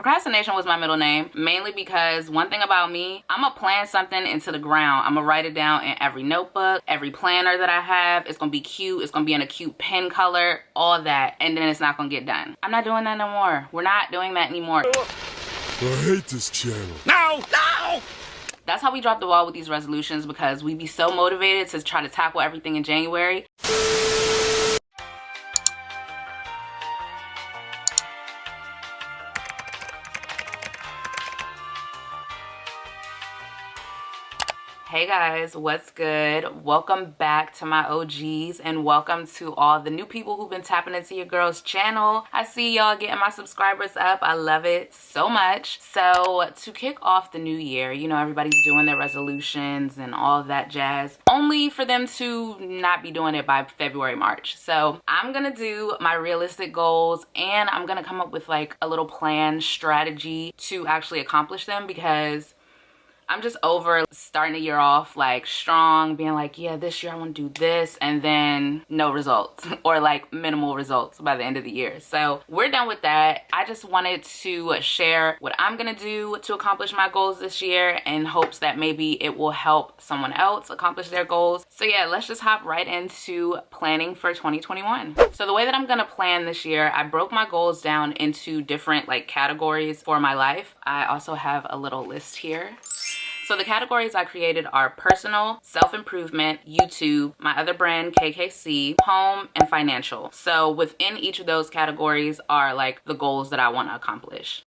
Procrastination was my middle name, mainly because one thing about me, I'm gonna plan something into the ground. I'm gonna write it down in every notebook, every planner that I have. It's gonna be cute. It's gonna be in a cute pen color, all that, and then it's not gonna get done. I'm not doing that no more. We're not doing that anymore. I hate this channel. No! No! That's how we drop the ball with these resolutions, because we be so motivated to try to tackle everything in January. Hey guys, what's good? Welcome back to my OGs, and welcome to all the new people who've been tapping into your girl's channel. I see y'all getting my subscribers up. I love it so much. So to kick off the new year, you know, everybody's doing their resolutions and all that jazz, only for them to not be doing it by February, March. So I'm gonna do my realistic goals, and I'm gonna come up with like a little plan strategy to actually accomplish them, because I'm just over starting the year off like strong, being like, yeah, this year I want to do this, and then no results or like minimal results by the end of the year. So we're done with that. I just wanted to share what I'm gonna do to accomplish my goals this year, in hopes that maybe it will help someone else accomplish their goals. So yeah, let's just hop right into planning for 2021. So the way that I'm gonna plan this year, I broke my goals down into different like categories for my life. I also have a little list here. So the categories I created are personal, self-improvement, YouTube, my other brand KKC, home, and financial. So within each of those categories are like the goals that I want to accomplish.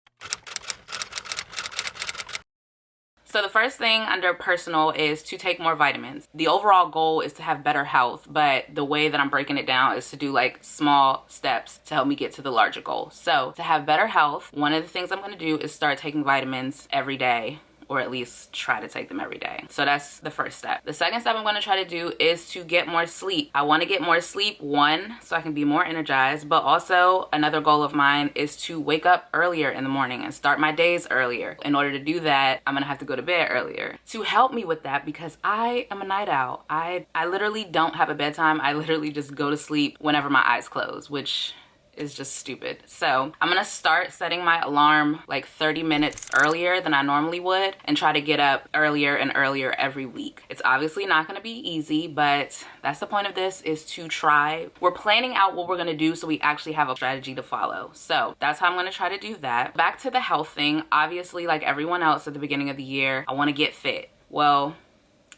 So the first thing under personal is to take more vitamins. The overall goal is to have better health, but the way that I'm breaking it down is to do like small steps to help me get to the larger goal. So to have better health, one of the things I'm going to do is start taking vitamins every day, or at least try to take them every day. So that's the first step. The second step I'm going to try to do is to get more sleep. I want to get more sleep, one, so I can be more energized, but also another goal of mine is to wake up earlier in the morning and start my days earlier. In order to do that, I'm going to have to go to bed earlier. To help me with that, because I am a night owl. I literally don't have a bedtime. I literally just go to sleep whenever my eyes close, which is just stupid. So I'm gonna start setting my alarm like 30 minutes earlier than I normally would, and try to get up earlier and earlier every week. It's obviously not gonna be easy, but that's the point of this, is to try. We're planning out what we're gonna do so we actually have a strategy to follow. So that's how I'm gonna try to do that. Back to the health thing, obviously like everyone else at the beginning of the year, I wanna get fit. Well,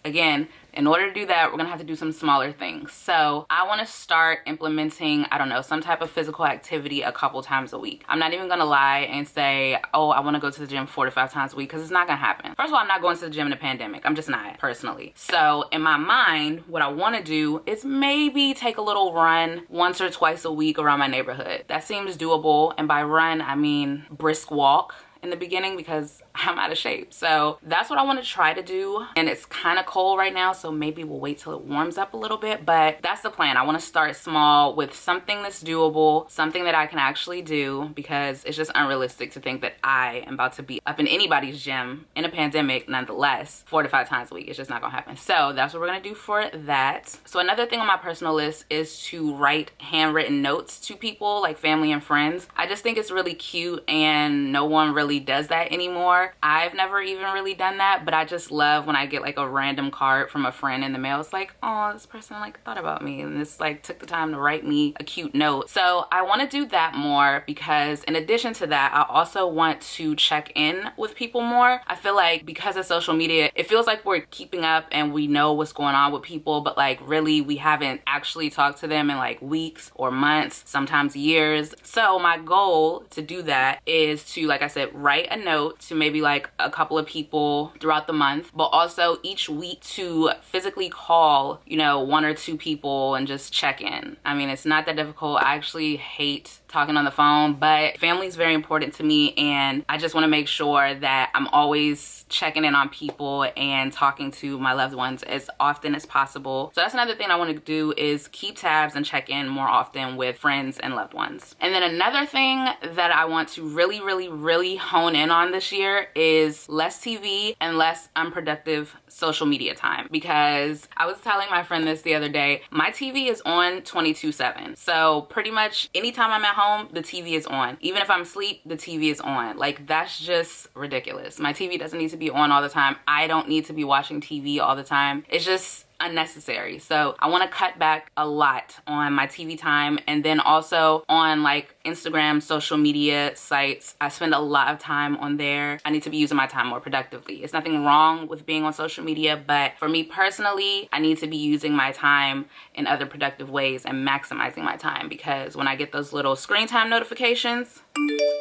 again, in order to do that, we're gonna have to do some smaller things. So I wanna start implementing, I don't know, some type of physical activity a couple times a week. I'm not even gonna lie and say, oh, I wanna go to the gym 4 to 5 times a week, because it's not gonna happen. First of all, I'm not going to the gym in a pandemic. I'm just not, personally. So in my mind, what I wanna do is maybe take a little run once or twice a week around my neighborhood. That seems doable, and by run, I mean brisk walk in the beginning, because I'm out of shape. So that's what I want to try to do, and it's kind of cold right now, so maybe we'll wait till it warms up a little bit, but that's the plan. I want to start small with something that's doable, something that I can actually do, because it's just unrealistic to think that I am about to be up in anybody's gym in a pandemic, nonetheless, 4 to 5 times a week. It's just not gonna happen. So that's what we're gonna do for that. So another thing on my personal list is to write handwritten notes to people, like family and friends. I just think it's really cute, and no one really does that anymore. I've never even really done that, but I just love when I get like a random card from a friend in the mail. It's like, oh, this person like thought about me, and this like took the time to write me a cute note. So I want to do that more, because in addition to that, I also want to check in with people more. I feel like because of social media, it feels like we're keeping up and we know what's going on with people, but like really we haven't actually talked to them in like weeks or months, sometimes years. So my goal to do that is to, like I said, write a note to maybe like a couple of people throughout the month, but also each week to physically call, you know, 1 or 2 people and just check in. I mean, it's not that difficult. I actually hate talking on the phone, but family is very important to me, and I just want to make sure that I'm always checking in on people and talking to my loved ones as often as possible. So that's another thing I want to do, is keep tabs and check in more often with friends and loved ones. And then another thing that I want to really hone in on this year is less TV and less unproductive social media time, because I was telling my friend this the other day, my TV is on 24/7. So pretty much anytime I'm at home, the TV is on. Even if I'm asleep, the TV is on. Like, that's just ridiculous. My TV doesn't need to be on all the time. I don't need to be watching TV all the time. It's just unnecessary. So I want to cut back a lot on my TV time, and then also on like Instagram, social media sites. I spend a lot of time on there. I need to be using my time more productively. It's nothing wrong with being on social media, but for me personally, I need to be using my time in other productive ways and maximizing my time, because when I get those little screen time notifications,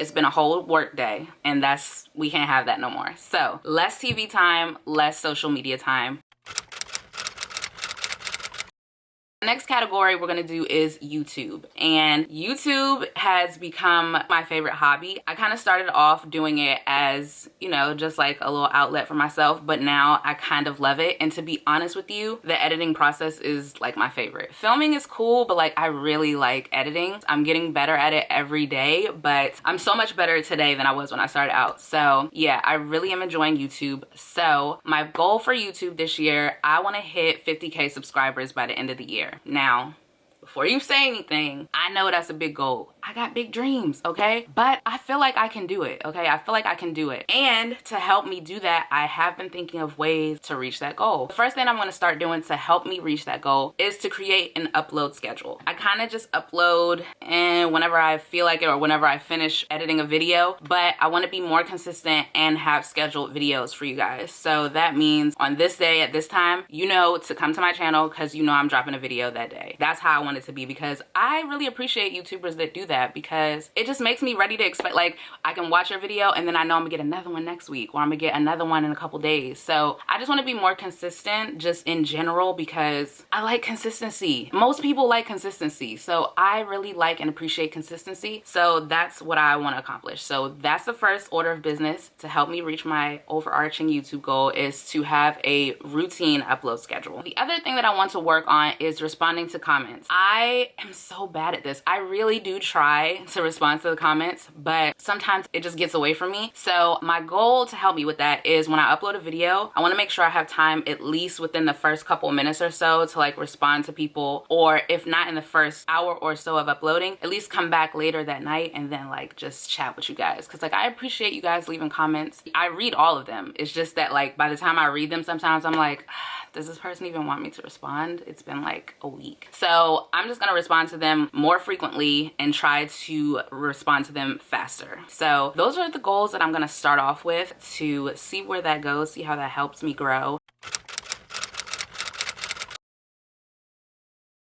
it's been a whole work day, and we can't have that no more. So less TV time, less social media time. The next category we're gonna do is YouTube. And YouTube has become my favorite hobby. I kind of started off doing it as, you know, just like a little outlet for myself, but now I kind of love it. And to be honest with you, the editing process is like my favorite. Filming is cool, but like I really like editing. I'm getting better at it every day, but I'm so much better today than I was when I started out. So yeah, I really am enjoying YouTube. So my goal for YouTube this year, I wanna hit 50K subscribers by the end of the year. Now, before you say anything, I know that's a big goal. I got big dreams, okay? But I feel like I can do it, okay? I feel like I can do it. And to help me do that, I have been thinking of ways to reach that goal. The first thing I'm gonna start doing to help me reach that goal is to create an upload schedule. I kind of just upload and whenever I feel like it or whenever I finish editing a video, but I wanna be more consistent and have scheduled videos for you guys. So that means on this day at this time, you know to come to my channel because you know I'm dropping a video that day. That's how I want it to be, because I really appreciate YouTubers that do that, because it just makes me ready to expect, like, I can watch your video and then I know I'm gonna get another one next week, or I'm gonna get another one in a couple days. So I just want to be more consistent just in general, because I like consistency. Most people like consistency, so I really like and appreciate consistency. So that's what I want to accomplish. So that's the first order of business to help me reach my overarching YouTube goal, is to have a routine upload schedule. The other thing that I want to work on is responding to comments. I am so bad at this. I really do try to respond to the comments, but sometimes it just gets away from me. So my goal to help me with that is when I upload a video, I want to make sure I have time at least within the first couple minutes or so to like respond to people, or if not in the first hour or so of uploading, at least come back later that night and then like just chat with you guys, because like I appreciate you guys leaving comments. I read all of them. It's just that like by the time I read them, sometimes I'm like, does this person even want me to respond? It's been like a week. So I'm just gonna respond to them more frequently and try to respond to them faster. So those are the goals that I'm gonna start off with to see where that goes, see how that helps me grow.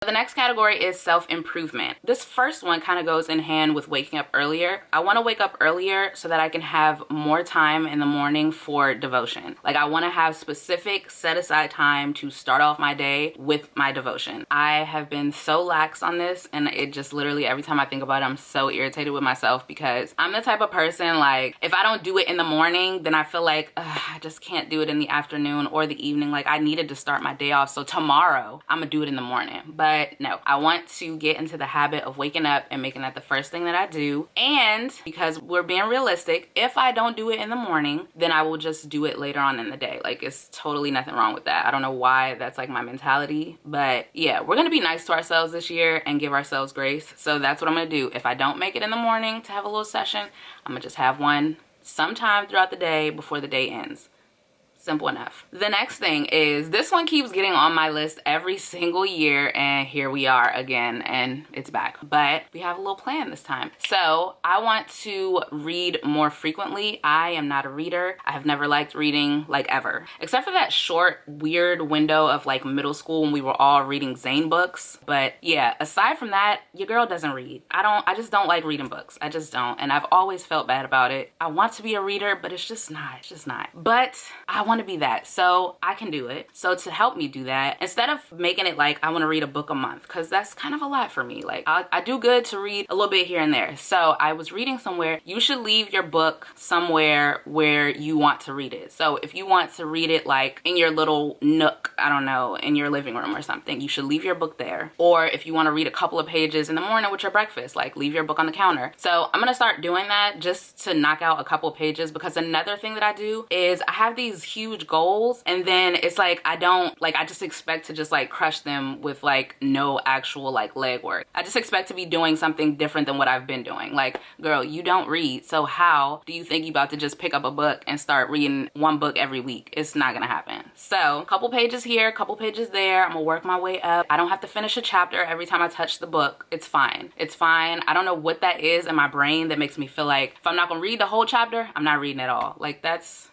The next category is self-improvement. This first one kind of goes in hand with waking up earlier. I want to wake up earlier so that I can have more time in the morning for devotion. Like, I want to have specific set aside time to start off my day with my devotion. I have been so lax on this, and it just literally every time I think about it, I'm so irritated with myself, because I'm the type of person, like, if I don't do it in the morning, then I feel like I just can't do it in the afternoon or the evening. Like, I needed to start my day off, so tomorrow I'm gonna do it in the morning. But no, I want to get into the habit of waking up and making that the first thing that I do. And because we're being realistic, if I don't do it in the morning, then I will just do it later on in the day. Like, it's totally nothing wrong with that. I don't know why that's like my mentality, but yeah, we're gonna be nice to ourselves this year and give ourselves grace. So that's what I'm gonna do. If I don't make it in the morning to have a little session, I'm gonna just have one sometime throughout the day before the day ends. Simple enough. The next thing is, this one keeps getting on my list every single year, and here we are again, and it's back. But we have a little plan this time. So I want to read more frequently. I am not a reader. I have never liked reading, like, ever. Except for that short, weird window of like middle school when we were all reading Zane books. But yeah, aside from that, your girl doesn't read. I just don't like reading books. I just don't. And I've always felt bad about it. I want to be a reader, but it's just not. But I want to be that, so I can do it. So to help me do that, instead of making it like I want to read a book a month, because that's kind of a lot for me. Like, I do good to read a little bit here and there. So I was reading somewhere, you should leave your book somewhere where you want to read it. So if you want to read it like in your little nook, I don't know, in your living room or something, you should leave your book there. Or if you want to read a couple of pages in the morning with your breakfast, like, leave your book on the counter. So I'm gonna start doing that just to knock out a couple of pages, because another thing that I do is I have these huge huge goals, and then it's like I just expect to just like crush them with like no actual like legwork. I just expect to be doing something different than what I've been doing. Like, girl, you don't read, so how do you think you about to just pick up a book and start reading one book every week? It's not gonna happen. So a couple pages here, a couple pages there. I'm gonna work my way up. I don't have to finish a chapter every time I touch the book. It's fine. It's fine. I don't know what that is in my brain that makes me feel like if I'm not gonna read the whole chapter, I'm not reading at all. Like that's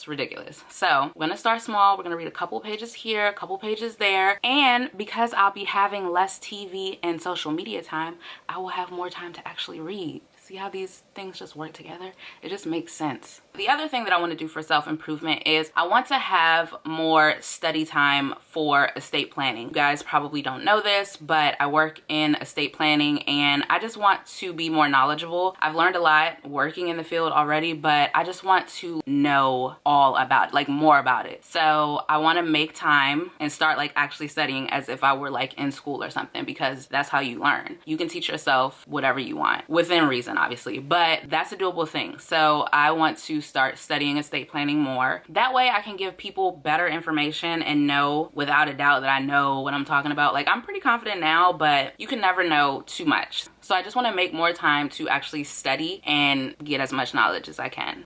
ridiculous. So we're gonna start small. We're gonna read a couple pages here, a couple pages there. And because I'll be having less TV and social media time, I will have more time to actually read. See how these things just work together? It just makes sense. The other thing that I want to do for self-improvement is I want to have more study time for estate planning. You guys probably don't know this, but I work in estate planning and I just want to be more knowledgeable. I've learned a lot working in the field already, but I just want to know all about it, like more about it. So I want to make time and start like actually studying as if I were like in school or something, because that's how you learn. You can teach yourself whatever you want within reason, obviously, but that's a doable thing. So I want to start studying estate planning more. That way I can give people better information and know without a doubt that I know what I'm talking about. Like, I'm pretty confident now, but you can never know too much. So I just want to make more time to actually study and get as much knowledge as I can.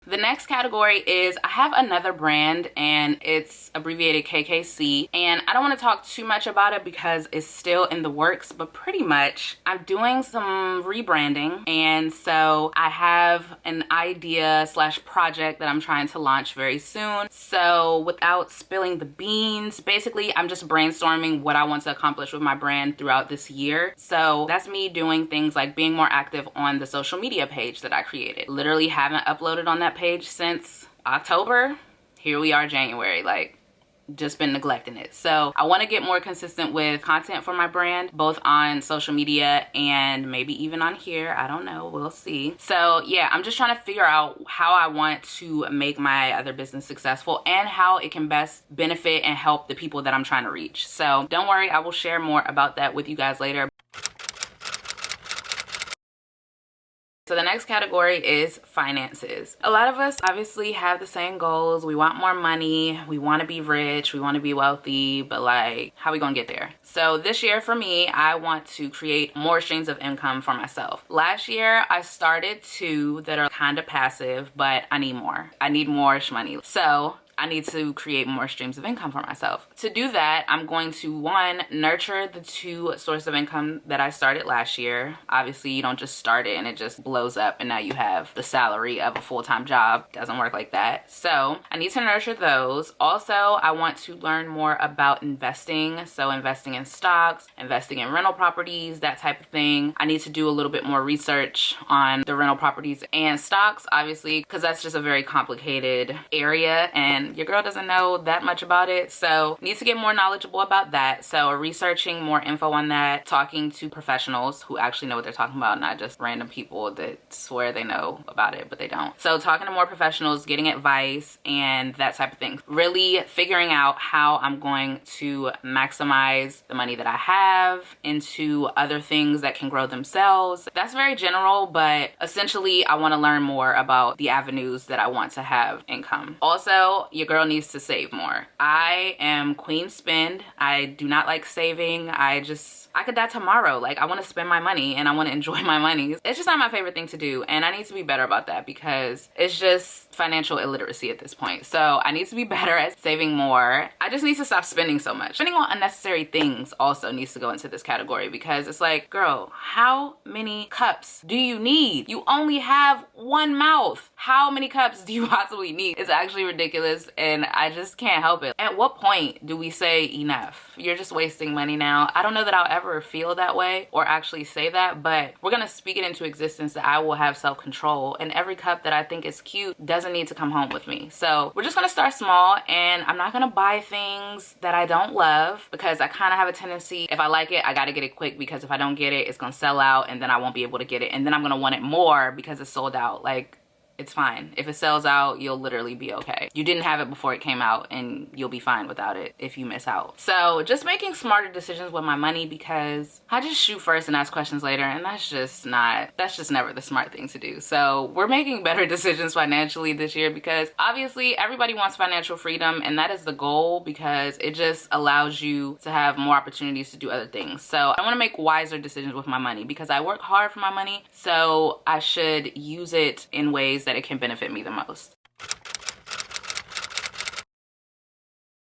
The next category is I have another brand and it's abbreviated KKC, and I don't want to talk too much about it because it's still in the works, but pretty much I'm doing some rebranding, and so I have an idea slash project that I'm trying to launch very soon. So without spilling the beans, basically I'm just brainstorming what I want to accomplish with my brand throughout this year. So that's me doing things like being more active on the social media page that I created. Literally haven't uploaded on that page since October. Here we are, January, like just been neglecting it. So I want to get more consistent with content for my brand, both on social media and maybe even on here. I don't know, we'll see. So yeah, I'm just trying to figure out how I want to make my other business successful and how it can best benefit and help the people that I'm trying to reach. So don't worry, I will share more about that with you guys later. So the next category is finances. A lot of us obviously have the same goals. We want more money, we want to be rich, we want to be wealthy, but like, how are we gonna get there? So this year for me, I want to create more streams of income for myself. Last year, I started 2 that are kind of passive, but I need more. I need more money. So I need to create more streams of income for myself. To do that, I'm going to, 1, nurture the 2 sources of income that I started last year. Obviously, you don't just start it and it just blows up and now you have the salary of a full-time job. It doesn't work like that. So I need to nurture those. Also, I want to learn more about investing. So investing in stocks, investing in rental properties, that type of thing. I need to do a little bit more research on the rental properties and stocks, obviously, because that's just a very complicated area and your girl doesn't know that much about it, so needs to get more knowledgeable about that. So researching more info on that, talking to professionals who actually know what they're talking about, not just random people that swear they know about it but they don't. So talking to more professionals, getting advice and that type of thing. Really figuring out how I'm going to maximize the money that I have into other things that can grow themselves. That's very general, but essentially I want to learn more about the avenues that I want to have income. Also, your girl needs to save more. I am queen spend. I do not like saving. I could die tomorrow. Like, I want to spend my money and I want to enjoy my money. It's just not my favorite thing to do, and I need to be better about that because it's just financial illiteracy at this point. So I need to be better at saving more. I just need to stop spending so much. Spending on unnecessary things also needs to go into this category because it's like, girl, how many cups do you need? You only have one mouth. How many cups do you possibly need? It's actually ridiculous and I just can't help it. At what point do we say enough? You're just wasting money now. I don't know that I'll ever feel that way or actually say that, but we're gonna speak it into existence that I will have self-control, and every cup that I think is cute doesn't need to come home with me. So we're just gonna start small, and I'm not gonna buy things that I don't love because I kind of have a tendency, if I like it, I gotta get it quick, because if I don't get it, it's gonna sell out and then I won't be able to get it, and then I'm gonna want it more because it's sold out. Like, it's fine. If it sells out, you'll literally be okay. You didn't have it before it came out and you'll be fine without it if you miss out. So just making smarter decisions with my money, because I just shoot first and ask questions later, and that's just never the smart thing to do. So we're making better decisions financially this year, because obviously everybody wants financial freedom, and that is the goal, because it just allows you to have more opportunities to do other things. So I want to make wiser decisions with my money, because I work hard for my money, so I should use it in ways that it can benefit me the most.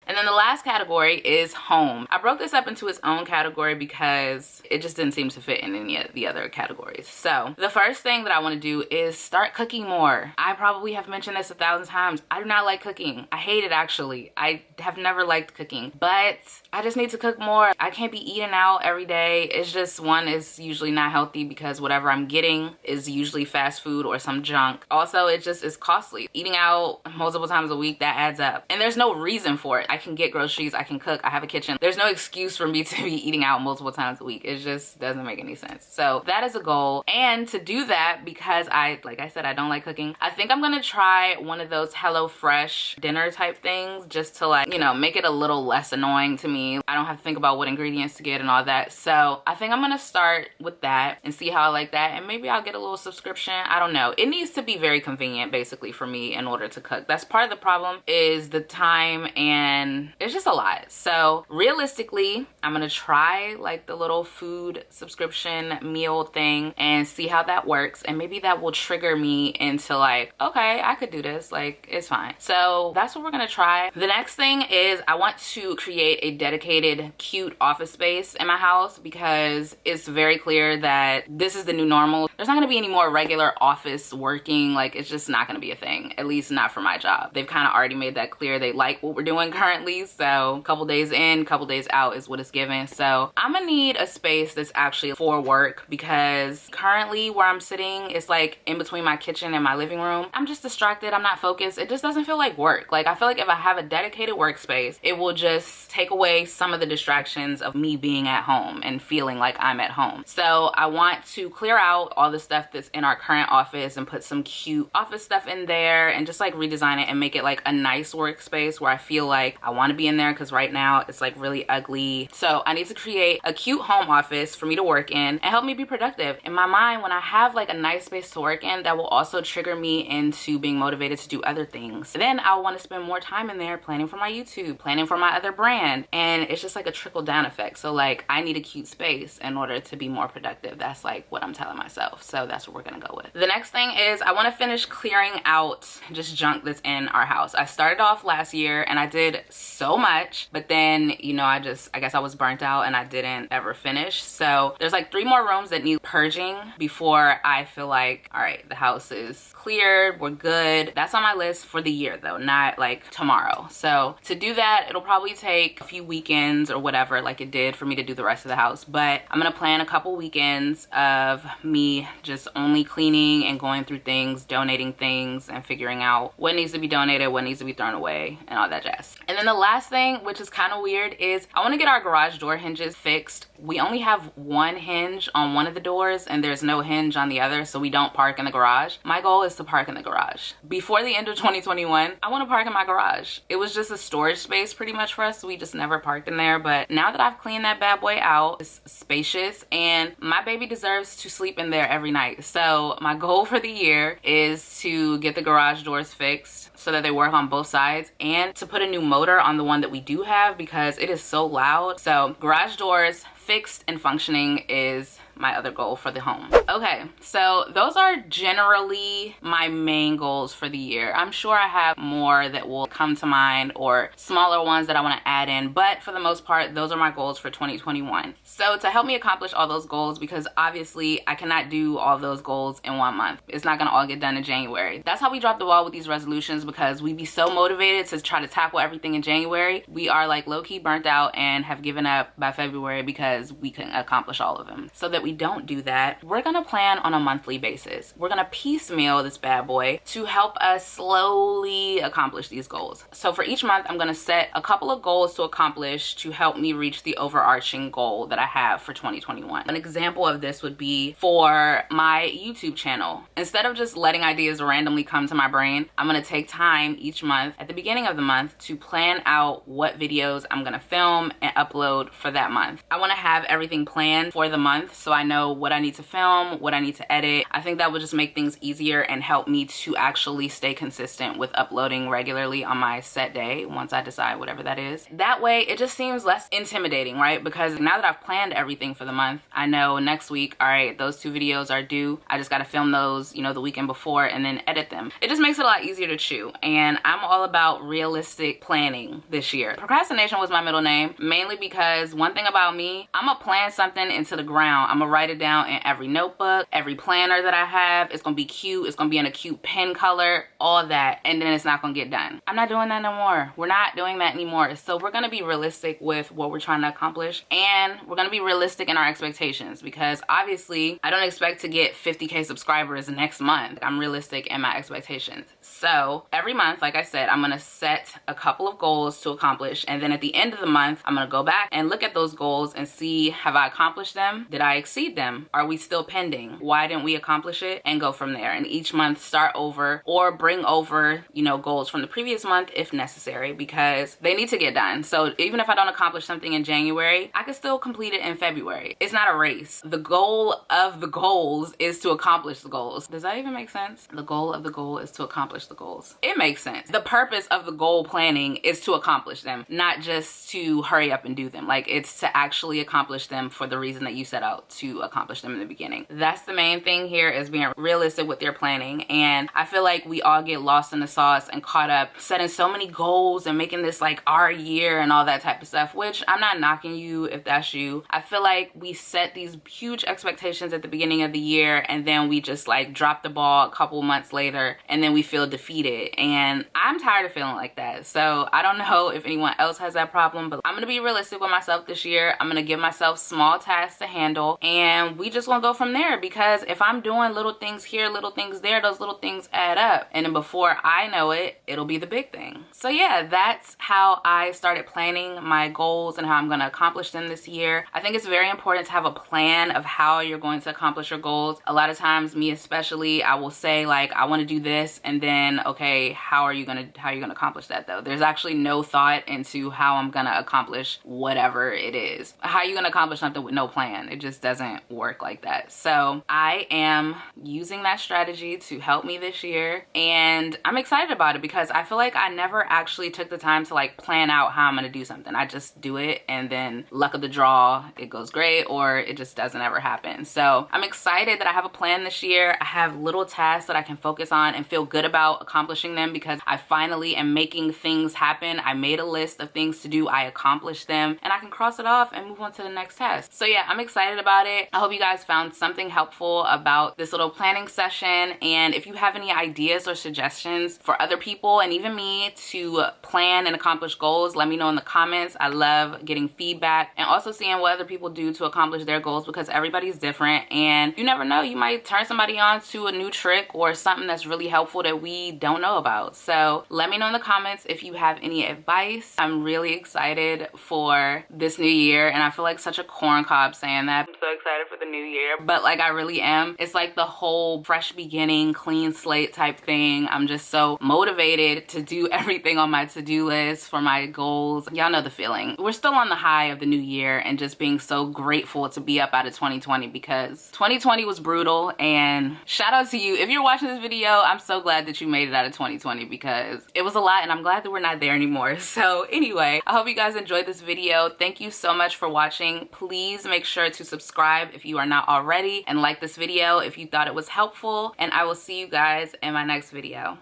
And then the last category is home. I broke this up into its own category because it just didn't seem to fit in any of the other categories. So the first thing that I want to do is start cooking more. I probably have mentioned this 1,000 times. I do not like cooking. I hate it, actually. I have never liked cooking, but I just need to cook more. I can't be eating out every day. It's just, one, is usually not healthy because whatever I'm getting is usually fast food or some junk. Also, it just is costly. Eating out multiple times a week, that adds up. And there's no reason for it. I can get groceries, I can cook, I have a kitchen. There's no excuse for me to be eating out multiple times a week. It just doesn't make any sense. So that is a goal. And to do that, because like I said, I don't like cooking, I think I'm gonna try one of those HelloFresh dinner type things, just to, like, you know, make it a little less annoying to me. I don't have to think about what ingredients to get and all that. So I think I'm gonna start with that and see how I like that. And maybe I'll get a little subscription. I don't know. It needs to be very convenient, basically, for me in order to cook. That's part of the problem, is the time, and it's just a lot. So realistically, I'm gonna try like the little food subscription meal thing and see how that works. And maybe that will trigger me into, like, okay, I could do this. Like, it's fine. So that's what we're gonna try. The next thing is I want to create a dedicated, cute office space in my house, because it's very clear that this is the new normal. There's not gonna be any more regular office working. Like, it's just not gonna be a thing, at least not for my job. They've kind of already made that clear. They like what we're doing currently. So a couple days in, couple days out is what it's given. So I'm gonna need a space that's actually for work, because currently where I'm sitting is like in between my kitchen and my living room. I'm just distracted. I'm not focused. It just doesn't feel like work. Like, I feel like if I have a dedicated workspace, it will just take away some of the distractions of me being at home and feeling like I'm at home. So I want to clear out all the stuff that's in our current office and put some cute office stuff in there, and just like redesign it and make it like a nice workspace where I feel like I want to be in there, because right now it's like really ugly. So I need to create a cute home office for me to work in and help me be productive. In my mind, when I have like a nice space to work in, that will also trigger me into being motivated to do other things. Then I'll want to spend more time in there planning for my YouTube, planning for my other brand, and it's just like a trickle down effect. So like, I need a cute space in order to be more productive. That's like what I'm telling myself. So that's what we're gonna go with. The next thing is I want to finish clearing out just junk that's in our house. I started off last year and I did so much, but then, you know, I guess I was burnt out and I didn't ever finish. So there's like 3 more rooms that need purging before I feel like, all right, the house is cleared, we're good. That's on my list for the year though, not like tomorrow. So to do that, it'll probably take a few weekends or whatever, like it did for me to do the rest of the house. But I'm gonna plan a couple weekends of me just only cleaning and going through things, donating things, and figuring out what needs to be donated, what needs to be thrown away, and all that jazz. And then the last thing, which is kind of weird, is I want to get our garage door hinges fixed. We only have one hinge on one of the doors and there's no hinge on the other, so we don't park in the garage. My goal is to park in the garage. Before the end of 2021, I want to park in my garage. It was just a storage space pretty much for us, so we just never parked in there. But now that I've cleaned that bad boy out, it's spacious and my baby deserves to sleep in there every night. So my goal for the year is to get the garage doors fixed so that they work on both sides, and to put a new motor on the one that we do have because it is so loud. So garage doors fixed and functioning is my other goal for the home. Okay, so those are generally my main goals for the year. I'm sure I have more that will come to mind, or smaller ones that I want to add in, but for the most part, those are my goals for 2021. So to help me accomplish all those goals, because obviously I cannot do all those goals in 1 month. It's not gonna all get done in January. That's how we drop the ball with these resolutions, because we be so motivated to try to tackle everything in January. We are like low-key burnt out and have given up by February because we couldn't accomplish all of them. So that we we don't do that, we're gonna plan on a monthly basis. We're gonna piecemeal this bad boy to help us slowly accomplish these goals. So for each month, I'm gonna set a couple of goals to accomplish to help me reach the overarching goal that I have for 2021. An example of this would be for my YouTube channel. Instead of just letting ideas randomly come to my brain, I'm gonna take time each month at the beginning of the month to plan out what videos I'm gonna film and upload for that month. I wanna have everything planned for the month so I know what I need to film, what I need to edit. I think that would just make things easier and help me to actually stay consistent with uploading regularly on my set day once I decide whatever that is. That way it just seems less intimidating, right? Because now that I've planned everything for the month, I know next week, all right, those 2 videos are due. I just gotta film those, you know, the weekend before and then edit them. It just makes it a lot easier to chew. And I'm all about realistic planning this year. Procrastination was my middle name, mainly because one thing about me, I'm gonna plan something into the ground. I'm gonna write it down in every notebook, every planner that I have. It's gonna be cute. It's gonna be in a cute pen color, all that, and then it's not gonna get done. I'm not doing that no more. We're not doing that anymore. So we're gonna be realistic with what we're trying to accomplish, and we're gonna be realistic in our expectations, because obviously I don't expect to get 50K subscribers next month. I'm realistic in my expectations. So every month, like I said, I'm gonna set a couple of goals to accomplish, and then at the end of the month, I'm gonna go back and look at those goals and see, have I accomplished them? Did I exceed them? Are we still pending? Why didn't we accomplish it? And go from there. And each month start over or bring over, you know, goals from the previous month if necessary, because they need to get done. So even if I don't accomplish something in January, I can still complete it in February. It's not a race. The goal of the goals is to accomplish the goals. Does that even make sense? The goal of the goal is to accomplish the goals. It makes sense. The purpose of the goal planning is to accomplish them, not just to hurry up and do them. Like, it's to actually accomplish them for the reason that you set out to accomplish them in the beginning. That's the main thing here, is being realistic with your planning. And I feel like we all get lost in the sauce and caught up setting so many goals and making this like our year and all that type of stuff, which I'm not knocking you if that's you. I feel like we set these huge expectations at the beginning of the year, and then we just like drop the ball a couple months later, and then we feel defeated. And I'm tired of feeling like that. So I don't know if anyone else has that problem, but I'm gonna be realistic with myself this year. I'm gonna give myself small tasks to handle, and we just gonna go from there, because if I'm doing little things here, little things there, those little things add up, and then before I know it, it'll be the big thing. So yeah, that's how I started planning my goals and how I'm gonna accomplish them this year. I think it's very important to have a plan of how you're going to accomplish your goals. A lot of times, me especially, I will say like, I want to do this, and then okay, how are you gonna accomplish that though? There's actually no thought into how I'm gonna accomplish whatever it is. How are you gonna accomplish something with no plan? It just doesn't work like that. So I am using that strategy to help me this year, and I'm excited about it because I feel like I never actually took the time to like plan out how I'm gonna do something. I just do it, and then luck of the draw, it goes great or it just doesn't ever happen. So I'm excited that I have a plan this year. I have little tasks that I can focus on and feel good about accomplishing them, because I finally am making things happen. I made a list of things to do, I accomplished them, and I can cross it off and move on to the next task. So yeah, I'm excited about it. I hope you guys found something helpful about this little planning session, and if you have any ideas or suggestions for other people and even me to plan and accomplish goals, let me know in the comments. I love getting feedback and also seeing what other people do to accomplish their goals, because everybody's different, and you never know, you might turn somebody on to a new trick or something that's really helpful that we don't know about. So let me know in the comments if you have any advice. I'm really excited for this new year, and I feel like such a corn cob saying that. I'm so excited for the new year, but like I really am. It's like the whole fresh beginning, clean slate type thing. I'm just so motivated to do everything on my to-do list for my goals. Y'all know the feeling. We're still on the high of the new year and just being so grateful to be up out of 2020, because 2020 was brutal. And shout out to you if you're watching this video. I'm so glad that you made it out of 2020, because it was a lot, and I'm glad that we're not there anymore. So anyway, I hope you guys enjoyed this video. Thank you so much for watching. Please make sure to subscribe if you are not already, and like this video if you thought it was helpful, and I will see you guys in my next video.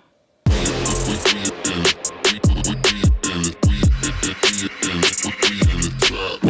We in the trap.